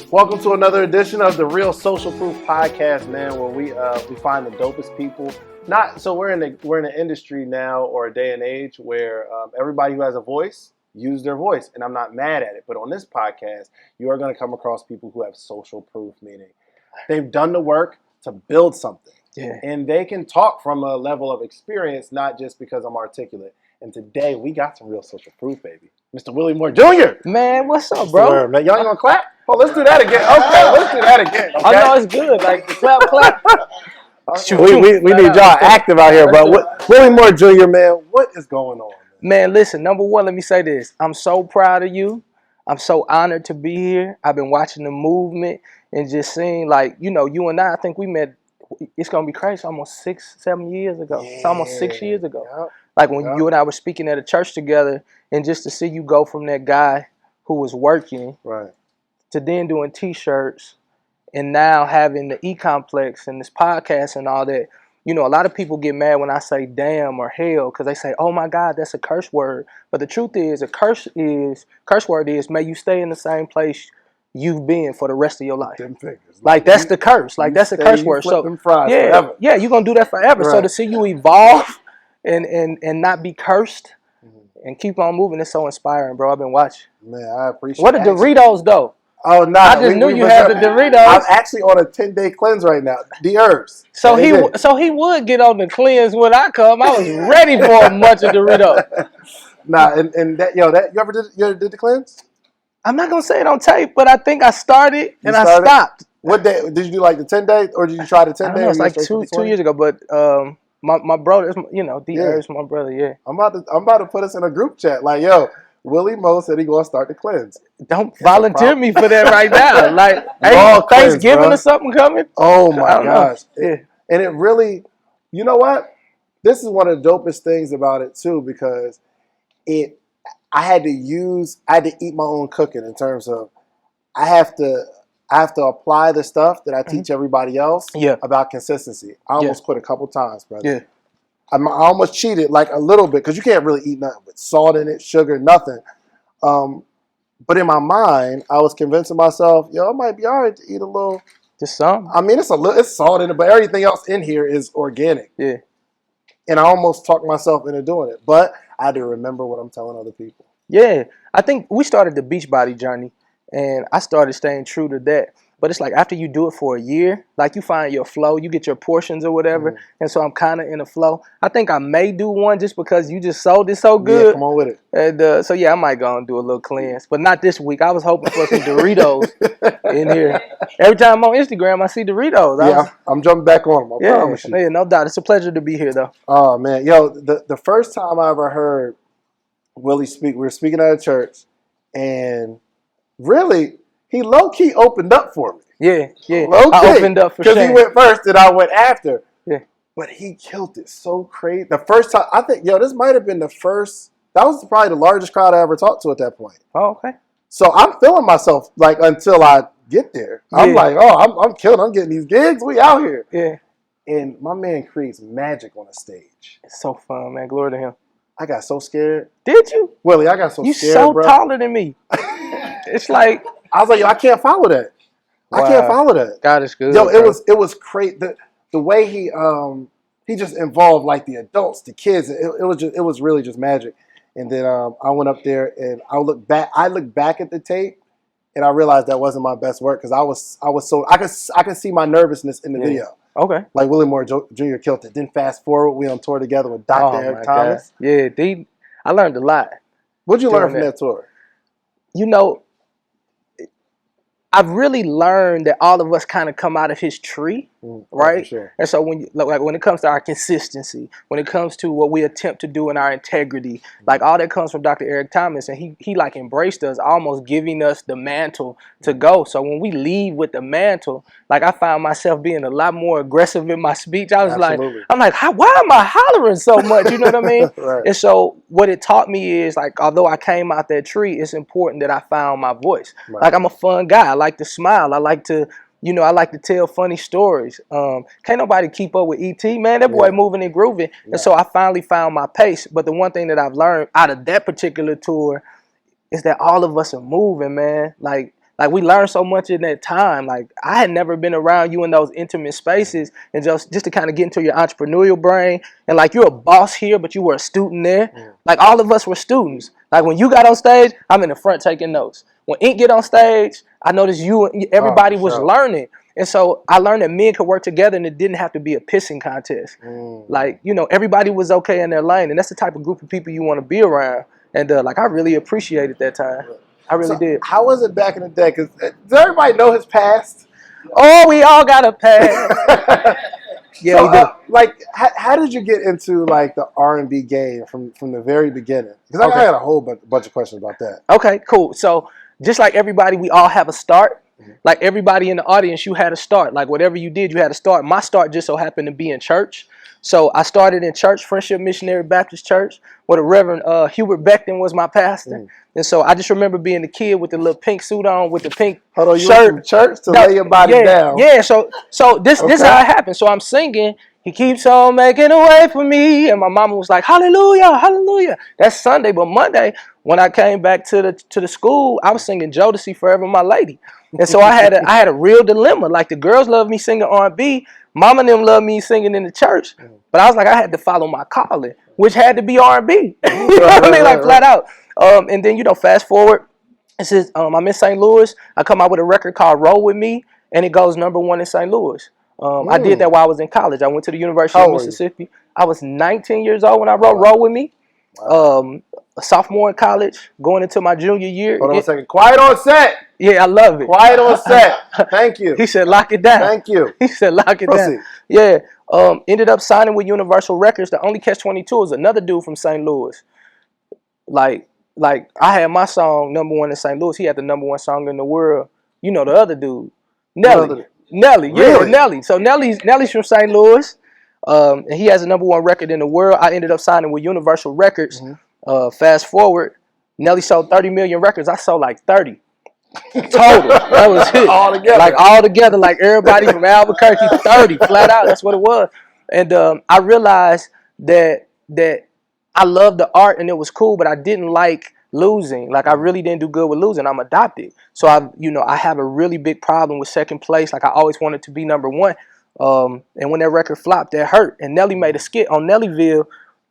Welcome to another edition of the Real Social Proof Podcast, man, where we find the dopest people. We're in an industry now, or a day and age, where everybody who has a voice use their voice, and I'm not mad at it. But on this podcast, you are going to come across people who have social proof, meaning they've done the work to build something, and they can talk from a level of experience, not just because I'm articulate. And today we got some real social proof, baby. Mr. Willie Moore Jr. Man, what's up, bro? Man, y'all ain't gonna clap? Oh, let's do that again. Okay, let's do that again. Okay? I know it's good. Like, clap. We need y'all active out here, but Willie Moore Jr., man, what is going on? Man, listen, number one, let me say this. I'm so proud of you. I'm so honored to be here. I've been watching the movement and just seeing, like, you know, you and I think we met, it's going to be crazy, almost 6-7 years ago. Yeah. It's almost 6 years ago. Yep. Like when you and I were speaking at a church together, and just to see you go from that guy who was working to then doing T-shirts and now having the E-complex and this podcast and all that. You know, a lot of people get mad when I say damn or hell because they say, oh my God, that's a curse word. But the truth is, curse word is, may you stay in the same place you've been for the rest of your life. Like that's the curse. Like that's a curse word. So yeah, you're gonna do that forever. Right. So to see you evolve and not be cursed and keep on moving, it's so inspiring, bro. I've been watching. Man, I appreciate it. What are Doritos though? Oh no! I just knew you had the Doritos. I'm actually on a 10-day cleanse right now. The herbs. So he would get on the cleanse when I come. I was ready for a bunch of Doritos. Nah, and that you ever did the cleanse? I'm not gonna say it on tape, but I think I started and I stopped. What day did you do? Like the 10-day, or did you try the 10-day? It was like two years ago, but my brother, you know, the herbs, my brother. Yeah, I'm about to put us in a group chat. Like, yo, Willie Moore said he gonna start the cleanse. Don't volunteer me for that right now. Like, hey, Thanksgiving or something coming? Oh my gosh! And it really, you know what? This is one of the dopest things about it too, because I had to eat my own cooking in terms of I have to apply the stuff that I teach everybody else about consistency. I almost quit a couple times, brother. Yeah. I almost cheated like a little bit because you can't really eat nothing with salt in it, sugar, nothing. But in my mind, I was convincing myself, it might be all right to eat a little. Just some. I mean, it's salt in it, but everything else in here is organic. Yeah. And I almost talked myself into doing it, but I had to remember what I'm telling other people. Yeah, I think we started the Beachbody journey, and I started staying true to that. But it's like after you do it for a year, like you find your flow, you get your portions or whatever. And so I'm kind of in a flow. I think I may do one just because you just sold it so good. Yeah, come on with it. And so yeah, I might go and do a little cleanse, but not this week. I was hoping for some Doritos in here. Every time I'm on Instagram, I see Doritos. I'm jumping back on them. I promise you. Yeah, no doubt. It's a pleasure to be here, though. Oh man, yo, the first time I ever heard Willie speak, we were speaking at a church, and really, he low-key opened up for me. Yeah. Low-key. I opened up for Shane. Because he went first and I went after. Yeah. But he killed it so crazy. The first time, I think, this might have been the first, that was probably the largest crowd I ever talked to at that point. Oh, okay. So I'm feeling myself, like, until I get there. I'm like, I'm killing, I'm getting these gigs, we out here. Yeah. And my man creates magic on a stage. It's so fun, man. Glory to him. I got so scared. Did you? Willie, I got so scared, bro. You're so taller than me. It's like... I was like, I can't follow that. Wow. I can't follow that. God is good. It was crazy. The way he just involved like the adults, the kids. It was really just magic. And then I went up there and I looked back at the tape, and I realized that wasn't my best work because I was so I could see my nervousness in the video. Okay. Like Willie Moore Jr. killed it. Then fast forward, we on tour together with Dr. Eric Thomas. God. Yeah, I learned a lot. What'd you learn from that tour? You know, I've really learned that all of us kind of come out of his tree, right? For sure. And so when it comes to our consistency, when it comes to what we attempt to do in our integrity, like all that comes from Dr. Eric Thomas, and he like embraced us, almost giving us the mantle to go. So when we leave with the mantle, like I found myself being a lot more aggressive in my speech. I was why am I hollering so much? You know what I mean? Right. And so what it taught me is, like, although I came out that tree, it's important that I found my voice. Right. Like I'm a fun guy. I like to smile. I like to tell funny stories. Can't nobody keep up with E.T., man. That boy moving and grooving. Yeah. And so I finally found my pace. But the one thing that I've learned out of that particular tour is that all of us are moving, man. Like Like we learned so much in that time. Like I had never been around you in those intimate spaces, and just to kind of get into your entrepreneurial brain. And like you're a boss here, but you were a student there. Like all of us were students. Like when you got on stage, I'm in the front taking notes. When Ink get on stage, I noticed everybody was learning. And so I learned that men could work together and it didn't have to be a pissing contest. Like, you know, everybody was okay in their lane. And that's the type of group of people you want to be around. And like I really appreciated that time. I really did. How was it back in the day? Because does everybody know his past? Oh, we all got a past. Yeah, so, we do. Like, how did you get into like the R&B game from the very beginning? Because I got a whole bunch of questions about that. Okay, cool. So just like everybody, we all have a start. Like everybody in the audience, you had a start. Like whatever you did, you had a start. My start just so happened to be in church. So I started in church, Friendship Missionary Baptist Church, where the Reverend Hubert Beckton was my pastor. And so I just remember being the kid with the little pink suit on, with the pink you shirt. went from church to lay your body down. Yeah, so this is how it happened. So I'm singing, he keeps on making a way for me. And my mama was like, hallelujah, hallelujah. That's Sunday. But Monday, when I came back to the school, I was singing Jodeci, Forever My Lady. And so I had a real dilemma. Like the girls loved me singing R&B. Mama and them loved me singing in the church. But I was like, I had to follow my calling, which had to be R&B. You know what I mean? Like flat out. And then, you know, fast forward. It says I'm in St. Louis. I come out with a record called Roll With Me, and it goes #1 in St. Louis. I did that while I was in college. I went to the University of Mississippi. I was 19 years old when I wrote Roll With Me. A sophomore in college, going into my junior year. Hold on a second. Quiet on set. Yeah, I love it. Quiet on set. Thank you. He said, lock it down. Thank you. He said, lock it down. Yeah. Ended up signing with Universal Records. The only catch-22 is another dude from St. Louis. Like I had my song #1 in St. Louis. He had the #1 song in the world. You know the other dude, Nelly. Nelly, yeah, really? Nelly. So Nelly's from St. Louis, and he has a #1 record in the world. I ended up signing with Universal Records. Fast forward, Nelly sold 30 million records. I sold like 30 total. That was it. All together, like everybody from Albuquerque, 30 flat out. That's what it was. And I realized that I loved the art and it was cool, but I didn't like losing. Like I really didn't do good with losing. I'm adopted, so I have a really big problem with second place. Like I always wanted to be #1. And when that record flopped, that hurt. And Nelly made a skit on Nellyville.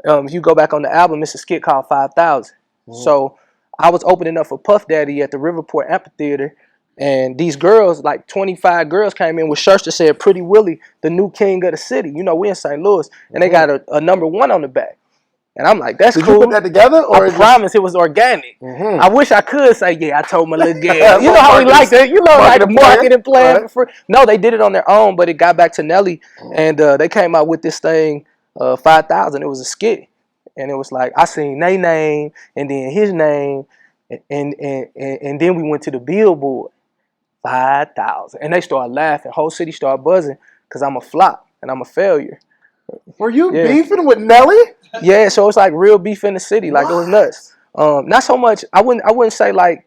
If you go back on the album, it's a skit called 5,000. So I was opening up for Puff Daddy at the Riverport Amphitheater, and these girls, like 25 girls, came in with shirts that said "Pretty Willie, the new king of the city." You know, we in St. Louis, and they got a #1 on the back. And I'm like, that's cool. Did you put that together? Or I promise it was organic. I wish I could say, yeah, I told my little girl. You know how we like that. You know, like the marketing plan for free. No, they did it on their own, but it got back to Nelly, and they came out with this thing, 5,000. It was a skit, and it was like I seen their name and then his name, and then we went to the Billboard, 5,000, and they started laughing. Whole city started buzzing because I'm a flop and I'm a failure. Were you beefing with Nelly? Yeah, so it's like real beef in the city. Like it was nuts. Not so much. I wouldn't say like.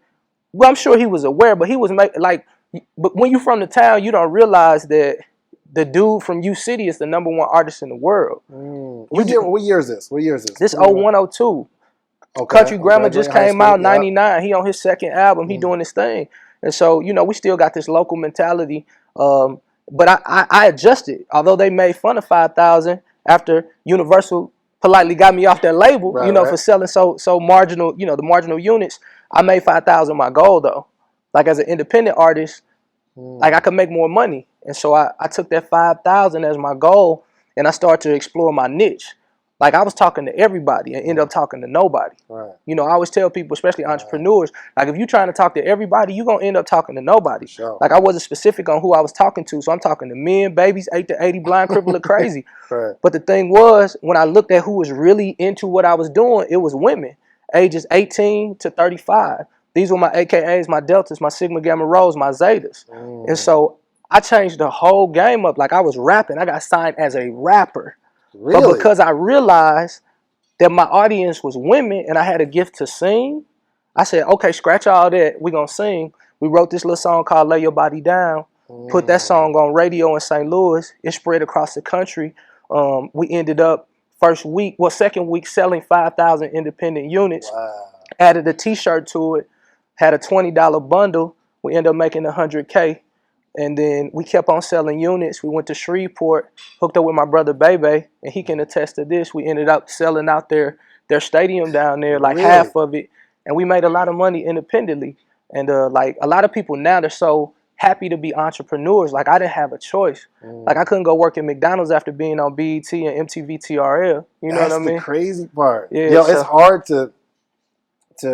Well, I'm sure he was aware, but he was But when you're from the town, you don't realize that the dude from U City is the #1 artist in the world. What year is this? What year is this? This 0102. Country Grammar just came out 99. He on his second album. He doing his thing, and so you know we still got this local mentality. But I adjusted. Although they made fun of 5,000 after Universal politely got me off their label, for selling so marginal, the marginal units. I made 5,000 my goal though. Like as an independent artist, like I could make more money, and so I took that 5,000 as my goal, and I started to explore my niche. Like I was talking to everybody and ended up talking to nobody. Right. I always tell people, especially entrepreneurs, like if you're trying to talk to everybody, you're going to end up talking to nobody. Sure. Like I wasn't specific on who I was talking to. So I'm talking to men, babies, 8 to 80, blind, crippled, or crazy. Right. But the thing was, when I looked at who was really into what I was doing, it was women, ages 18 to 35. These were my AKAs, my Deltas, my Sigma Gamma Rhos, my Zetas. And so I changed the whole game up. Like I was rapping. I got signed as a rapper. Really? But because I realized that my audience was women and I had a gift to sing, I said, okay, scratch all that. We're going to sing. We wrote this little song called Lay Your Body Down. Put that song on radio in St. Louis. It spread across the country. We ended up second week selling 5,000 independent units. Wow. Added a T-shirt to it. Had a $20 bundle. We ended up making 100K. And then we kept on selling units. We went to Shreveport, hooked up with my brother Bebe, and he can attest to this. We ended up selling out their stadium down there, like Really? half of it, and we made a lot of money independently. And like a lot of people now, they're so happy to be entrepreneurs. Like I didn't have a choice. Like I couldn't go work at McDonald's after being on BET and MTV TRL. You know what I mean? That's the crazy part. Yeah, Yo, so- it's hard to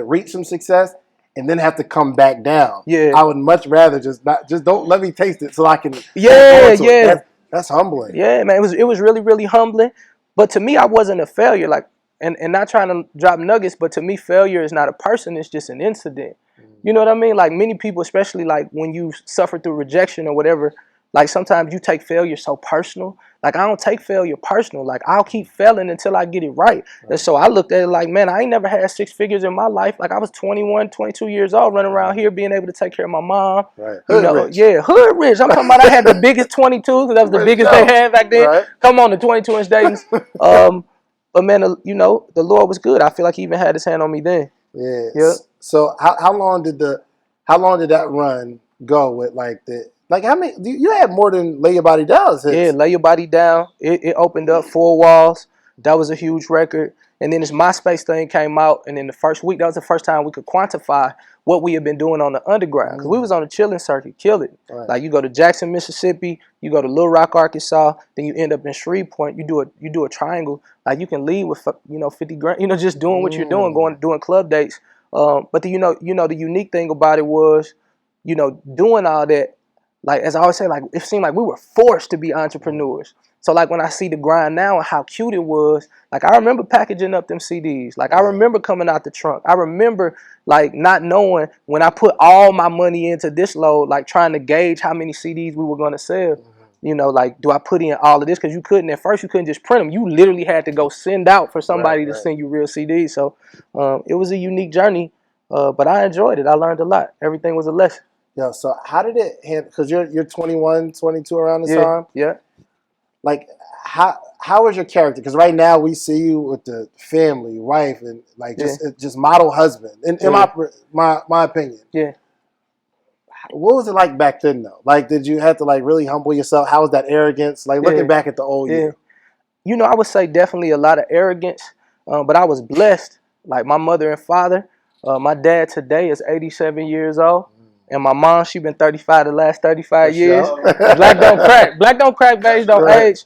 reach some success and then have to come back down. Yeah. I would much rather just don't let me taste it so I can Yeah, go into yeah. it. That's humbling. Yeah, man, it was really, really humbling. But to me, I wasn't a failure. Like, and not trying to drop nuggets, but to me, failure is not a person; it's just an incident. You know what I mean? Like many people, especially like when you suffer through rejection or whatever, like sometimes you take failure so personal. Like I don't take failure personal. Like I'll keep failing until I get it right. And so I looked at it like, man, I ain't never had 6 figures in my life. Like I was 21, 22 years old running around here being able to take care of my mom. Right. You Hood know, rich. yeah, hood rich. I'm talking about I had the biggest 22 because that was the Rich biggest out. they had back then. Right. Come on, the 22-inch Dayton's. But man, you know, the Lord was good. I feel like he even had his hand on me then. Yeah. Yeah. So how long did that run go with how many you had more than Lay Your Body Down? Yeah, Lay Your Body Down. It opened up 4 walls. That was a huge record. And then this MySpace thing came out, and in the first week, that was the first time we could quantify what we had been doing on the underground. Because we was on the chilling circuit, kill it. Right. Like you go to Jackson, Mississippi, you go to Little Rock, Arkansas, then you end up in Shreveport. You do a triangle. Like you can leave with 50 grand. Just doing what you're doing, doing club dates. But the unique thing about it was, doing all that. Like as I always say, like it seemed like we were forced to be entrepreneurs. So like when I see the grind now and how cute it was, like I remember packaging up them CDs. Like I remember coming out the trunk. I remember like not knowing when I put all my money into this load, like trying to gauge how many CDs we were going to sell. Like do I put in all of this? Because at first you couldn't just print them. You literally had to go send out for somebody to send you real CDs. So it was a unique journey, but I enjoyed it. I learned a lot. Everything was a lesson. Yo, so how did it handle? Because you're 21, 22 around this time. Yeah. Like how is your character? Because right now we see you with the family, wife, and like just model husband. In my opinion. Yeah. What was it like back then though? Like did you have to like really humble yourself? How was that arrogance? Like looking back at the old you. I would say definitely a lot of arrogance, but I was blessed. Like my mother and father. My dad today is 87 years old. And my mom, she been 35 the last 35 years. Black don't crack. Black don't crack, beige don't age,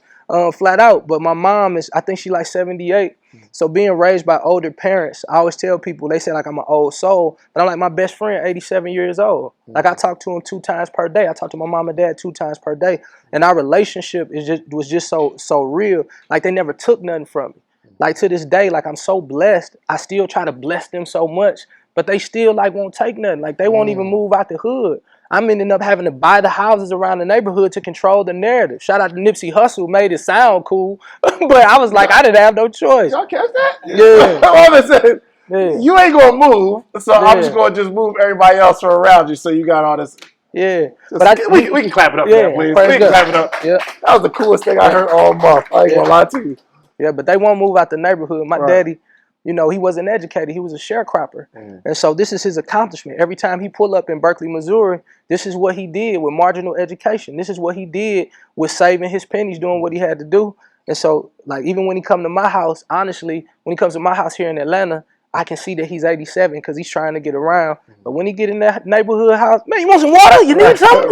flat out. But my mom I think she like 78. So being raised by older parents, I always tell people, they say like I'm an old soul. But I'm like my best friend, 87 years old. Like I talk to him 2 times per day. I talk to my mom and dad 2 times per day. And our relationship was just so real. Like they never took nothing from me. Like to this day, like I'm so blessed. I still try to bless them so much. But they still like won't take nothing. Like they won't even move out the hood. I'm ending up having to buy the houses around the neighborhood to control the narrative. Shout out to Nipsey Hussle, made it sound cool. But I was like, I didn't have no choice. Y'all catch that? Yeah. You ain't gonna move, so I'm just gonna move everybody else around you. So you got all this. Yeah. We can clap it up, man, please. We can clap it up. Yeah. That was the coolest thing I heard all month. I ain't gonna lie to you. Yeah, but they won't move out the neighborhood. My daddy, he wasn't educated. He was a sharecropper. And so this is his accomplishment. Every time he pull up in Berkeley, Missouri, this is what he did with marginal education. This is what he did with saving his pennies, doing what he had to do. And so, like, even when he come to my house, honestly, when he comes to my house here in Atlanta, I can see that he's 87 because he's trying to get around. But when he get in that neighborhood house, man, you want some water? You need something?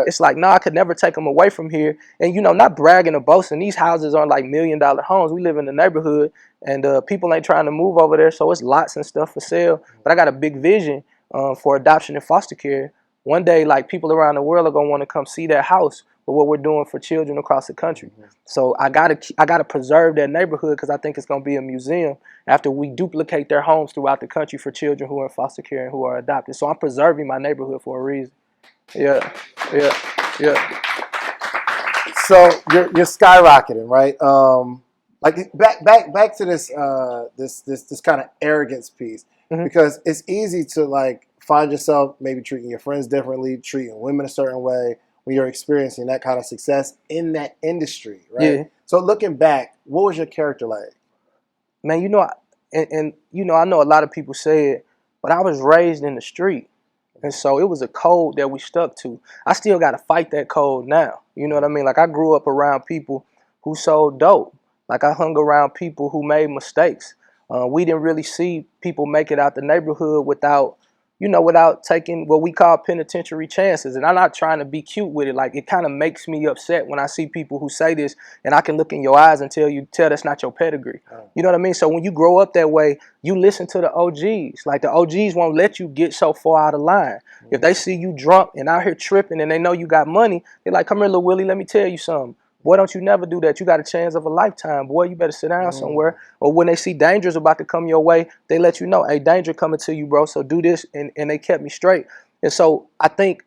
It's like, no, I could never take him away from here. And, not bragging or boasting. These houses aren't like $1 million homes. We live in the neighborhood, and people ain't trying to move over there. So it's lots and stuff for sale. But I got a big vision for adoption and foster care. One day, like, people around the world are going to want to come see that house with what we're doing for children across the country. So I gotta preserve that neighborhood because I think it's going to be a museum after we duplicate their homes throughout the country for children who are in foster care and who are adopted. So I'm preserving my neighborhood for a reason. Yeah. So you're skyrocketing, right? Like back to this this kind of arrogance piece, because it's easy to like find yourself maybe treating your friends differently, treating women a certain way when you're experiencing that kind of success in that industry, right? Yeah. So looking back, what was your character like? Man, I know a lot of people say it, but I was raised in the street. And so it was a code that we stuck to. I still got to fight that code now. You know what I mean? Like, I grew up around people who sold dope. Like, I hung around people who made mistakes. We didn't really see people make it out the neighborhood without taking what we call penitentiary chances. And I'm not trying to be cute with it. Like, it kind of makes me upset when I see people who say this, and I can look in your eyes and tell that's not your pedigree. You know what I mean? So when you grow up that way, you listen to the OGs. Like, the OGs won't let you get so far out of line. If they see you drunk and out here tripping and they know you got money, they're like, come here, little Willie, let me tell you something. Boy, don't you never do that. You got a chance of a lifetime. Boy, you better sit down somewhere. Or when they see danger's about to come your way, they let you know, hey, danger coming to you, bro. So do this. And they kept me straight. And so I think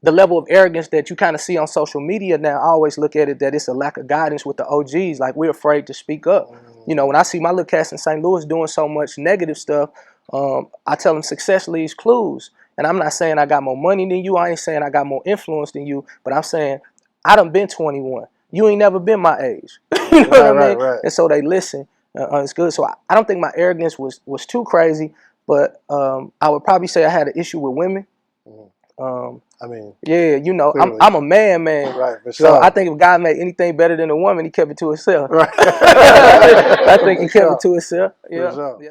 the level of arrogance that you kind of see on social media now, I always look at it that it's a lack of guidance with the OGs. Like, we're afraid to speak up. You know, when I see my little cats in St. Louis doing so much negative stuff, I tell them success leaves clues. And I'm not saying I got more money than you. I ain't saying I got more influence than you. But I'm saying I done been 21. You ain't never been my age. You know what I mean? Right. And so they listen. It's good. So I don't think my arrogance was too crazy, but I would probably say I had an issue with women. I mean, yeah, you know, I'm a man. Right, for sure. So I think if God made anything better than a woman, he kept it to himself. Right. I think he kept it to himself. Yeah. For sure.